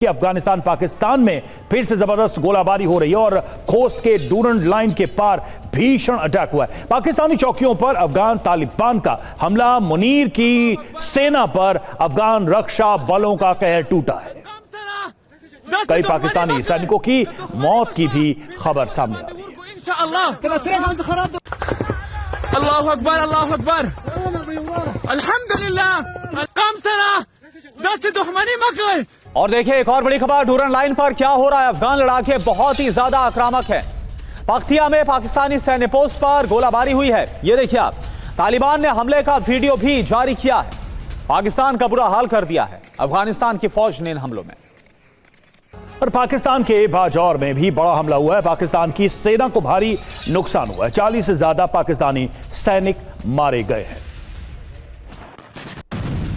कि अफगानिस्तान पाकिस्तान में फिर से जबरदस्त गोलाबारी हो रही है और खोस्त के डूरंड लाइन के पार भीषण अटैक हुआ है। पाकिस्तानी चौकियों पर अफगान तालिबान का हमला, मुनीर की सेना पर अफगान रक्षा बलों का कहर टूटा है। कई पाकिस्तानी सैनिकों की मौत की भी खबर सामने आ रही है। अल्लाहु अकबर, अल्लाहु अकबर, अल्हम्दुलिल्लाह। और देखिए एक और बड़ी खबर, डूरंड लाइन पर क्या हो रहा है। अफगान लड़ाके बहुत ही ज्यादा आक्रामक हैं। पख्तिया में पाकिस्तानी सैन्य पोस्ट पर गोलाबारी हुई है। ये देखिए आप, तालिबान ने हमले का वीडियो भी जारी किया है। पाकिस्तान का बुरा हाल कर दिया है अफगानिस्तान की फौज ने इन हमलों में। और पाकिस्तान के बाजौर में भी बड़ा हमला हुआ है। पाकिस्तान की सेना को भारी नुकसान हुआ है। 40 से ज्यादा पाकिस्तानी सैनिक मारे गए हैं।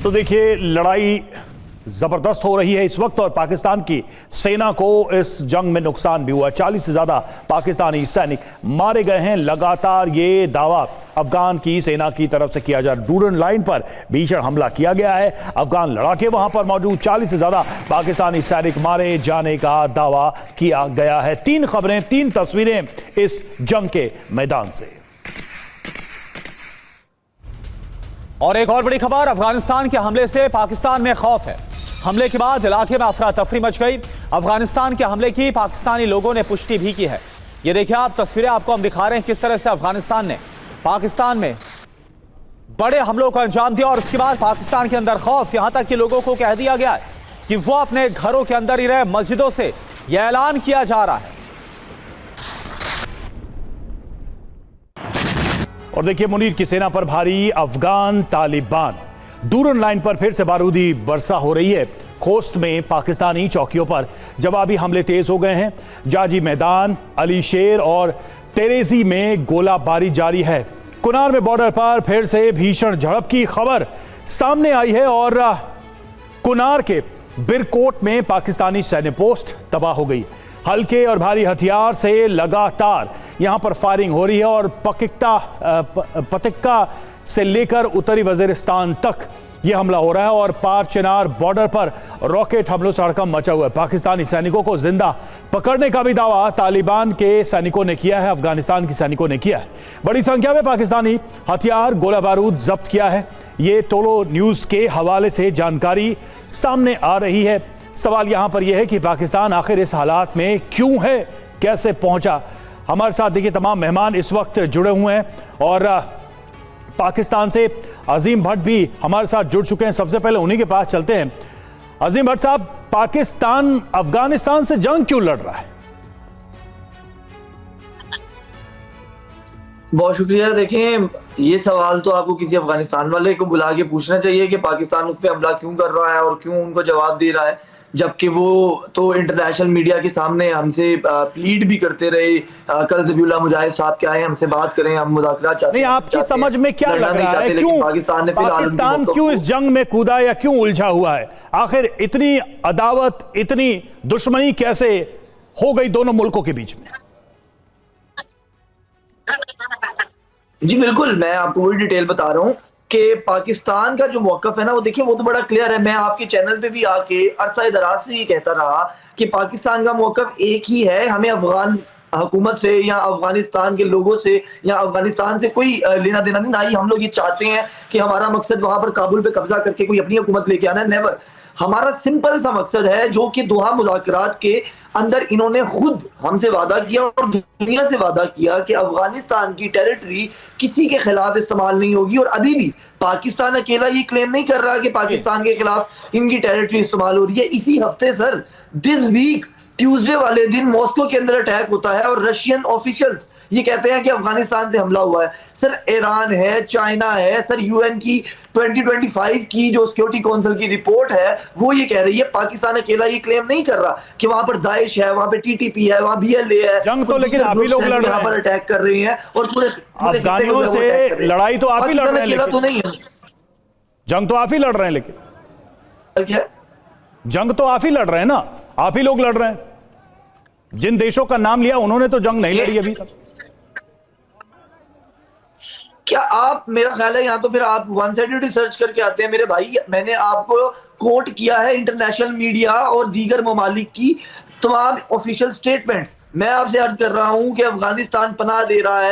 तो देखिए लड़ाई जबरदस्त हो रही है इस वक्त और पाकिस्तान की सेना को इस जंग में नुकसान भी हुआ। 40 से ज्यादा पाकिस्तानी सैनिक मारे गए हैं। लगातार ये दावा अफगान की सेना की तरफ से किया जा रहा है। डूरंड लाइन पर भीषण हमला किया गया है। अफगान लड़ाके वहां पर मौजूद, 40 से ज्यादा पाकिस्तानी सैनिक मारे जाने का दावा किया गया है। 3 खबरें, 3 तस्वीरें इस जंग के मैदान से। और एक और बड़ी खबर, अफगानिस्तान के हमले से पाकिस्तान में खौफ है। हमले के बाद इलाके में अफरा तफरी मच गई। अफगानिस्तान के हमले की पाकिस्तानी लोगों ने पुष्टि भी की है। ये देखिए आप, तस्वीरें आपको हम दिखा रहे हैं किस तरह से अफगानिस्तान ने पाकिस्तान में बड़े हमलों को अंजाम दिया और उसके बाद पाकिस्तान के अंदर खौफ, यहां तक कि लोगों को कह दिया गया है कि वो अपने घरों के अंदर ही रहे। मस्जिदों से यह ऐलान किया जा रहा है। और देखिए मुनीर की सेना पर भारी अफगान तालिबान। डूरंड लाइन पर फिर से बारूदी वर्षा हो रही है। खोस्त में पाकिस्तानी चौकियों पर जवाबी हमले तेज हो गए हैं। जाजी मैदान, अली शेर और तेरेजी में गोलाबारी जारी है। कुनार में बॉर्डर पर फिर से भीषण झड़प की खबर सामने आई है और कुनार के बिरकोट में पाकिस्तानी सैन्य पोस्ट तबाह हो गई। हल्के और भारी हथियार से लगातार यहां पर फायरिंग हो रही है और पतिक्का से लेकर उत्तरी वजीरिस्तान तक यह हमला हो रहा है और पार चिनार बॉर्डर पर रॉकेट हमलों से हड़कंप मचा हुआ है। पाकिस्तानी सैनिकों को जिंदा पकड़ने का भी दावा तालिबान के सैनिकों ने किया है, अफगानिस्तान के सैनिकों ने किया है। बड़ी संख्या में पाकिस्तानी हथियार, गोला बारूद जब्त किया है। ये टोलो न्यूज के हवाले से जानकारी सामने आ रही है। सवाल यहां पर यह है कि पाकिस्तान आखिर इस हालात में क्यों है, कैसे पहुंचा। हमारे साथ देखिए तमाम मेहमान इस वक्त जुड़े हुए हैं और पाकिस्तान से अजीम भट्ट भी हमारे साथ जुड़ चुके हैं। सबसे पहले उन्हीं के पास चलते हैं। अजीम भट्ट साहब, पाकिस्तान अफगानिस्तान से जंग क्यों लड़ रहा है? बहुत शुक्रिया। देखें, ये सवाल तो आपको किसी अफगानिस्तान वाले को बुला के पूछना चाहिए कि पाकिस्तान उस पर हमला क्यों कर रहा है और क्यों उनको जवाब दे रहा है, जबकि वो तो इंटरनेशनल मीडिया के सामने हमसे प्लीड भी करते रहे। कल ज़बीउल्लाह मुजाहिद साहब क्या है, हमसे बात करें, हम मुज़ाकरात चाहते हैं। नहीं, आपकी समझ में क्या लग रहा है, क्यों पाकिस्तान क्यों इस जंग में कूदा या क्यों उलझा हुआ है? आखिर इतनी अदावत, इतनी दुश्मनी कैसे हो गई दोनों मुल्कों के बीच में? जी बिल्कुल, मैं आपको वही डिटेल बता रहा हूँ कि पाकिस्तान का जो मौक़िफ़ है ना, वो देखिए वो तो बड़ा क्लियर है। मैं आपके चैनल पे भी आके अरसा दराज से ये कहता रहा कि पाकिस्तान का मौक़िफ़ एक ही है। हमें अफगान हुकूमत से या अफगानिस्तान के लोगों से या अफगानिस्तान से कोई लेना देना नहीं। ना ही हम लोग ये चाहते हैं कि हमारा मकसद वहां पर काबुल पे कब्जा करके कोई अपनी हुकूमत लेके आना है, नेवर। हमारा सिंपल सा मकसद है जो कि दोहा मुज़ाकरात के अंदर इन्होंने खुद हमसे वादा किया और दुनिया से वादा किया कि अफगानिस्तान की टेरिटरी किसी के खिलाफ इस्तेमाल नहीं होगी। और अभी भी पाकिस्तान अकेला ये क्लेम नहीं कर रहा कि पाकिस्तान के खिलाफ इनकी टेरिटरी इस्तेमाल हो रही है। इसी हफ्ते सर, दिस वीक ट्यूसडे वाले दिन मॉस्को के अंदर अटैक होता है और रशियन ऑफिशियल्स ये कहते हैं कि अफगानिस्तान से हमला हुआ है। सर ईरान है, चाइना है, सर यूएन की 2025 की जो सिक्योरिटी काउंसिल की रिपोर्ट है वो ये कह रही है, पाकिस्तान अकेला ये क्लेम नहीं कर रहा कि वहां पर दाइश है, वहां पे टीटीपी है, वहां बीएलए है। जंग तो लेकिन आप ही लोग लड़ रहे हैं, पर अटैक कर रहे हैं और पूरे अफगानियों से लड़ाई तो आप ही लड़ रहे हैं, तो नहीं है। जंग तो आप ही लड़ रहे हैं, लेकिन क्या जंग तो आप ही लड़ रहे हैं ना, आप ही लोग लड़ रहे हैं। जिन देशों का नाम लिया उन्होंने तो जंग नहीं लड़ी अभी तक। क्या आप, मेरा ख्याल है यहाँ तो फिर आप वन साइडेड रिसर्च करके आते हैं मेरे भाई। मैंने आपको कोट किया है इंटरनेशनल मीडिया और दीगर ममालिक की तमाम ऑफिशियल स्टेटमेंट्स। मैं आपसे अर्ज कर रहा हूं कि अफगानिस्तान पनाह दे रहा है